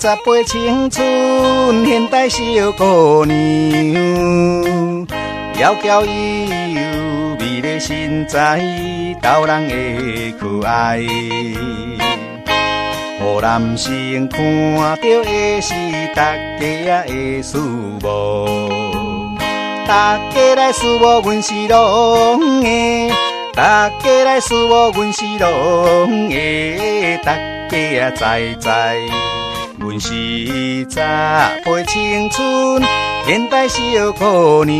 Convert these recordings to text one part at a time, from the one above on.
八青春，现代小姑娘，窈窕伊有美丽身材，逗人的可爱。予男性看到的是大家的事物，大家来事物，阮是拢的。大家来事物，阮是拢的。大家知，阮是十八青春，现代小姑娘。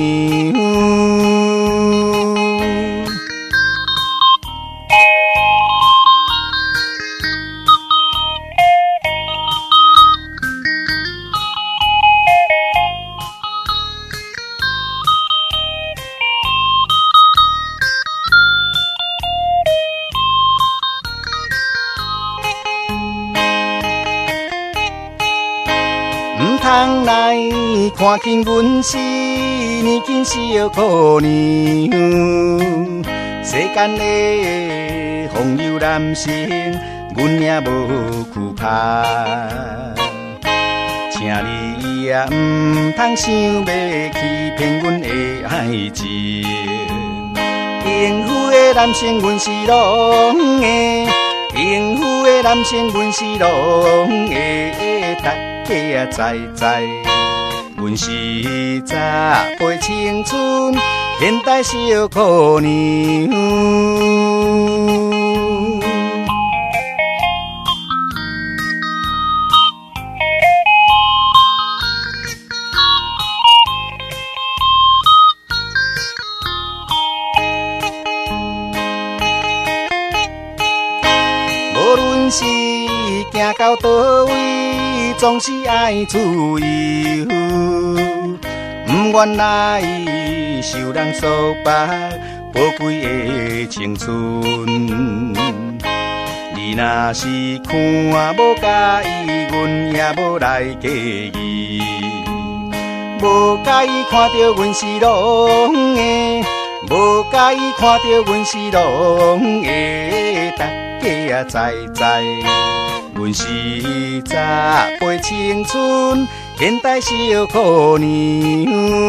唔通来看轻阮是年轻小姑娘，世间的风流男性，阮也无躯壳。请你也唔通想要欺骗阮的爱情。幸福的男性，阮是拢的；幸福的男性，阮是拢的。大家知，阮是十八青春，现代小姑娘。无论是行到倒位，总是爱自由，不愿来受人束缚宝贵的青春。你若是看无介意，阮也无来介意。无介意看到阮是拢的，无介意看到阮是拢的。大家知，阮是十八青春，现代小姑娘。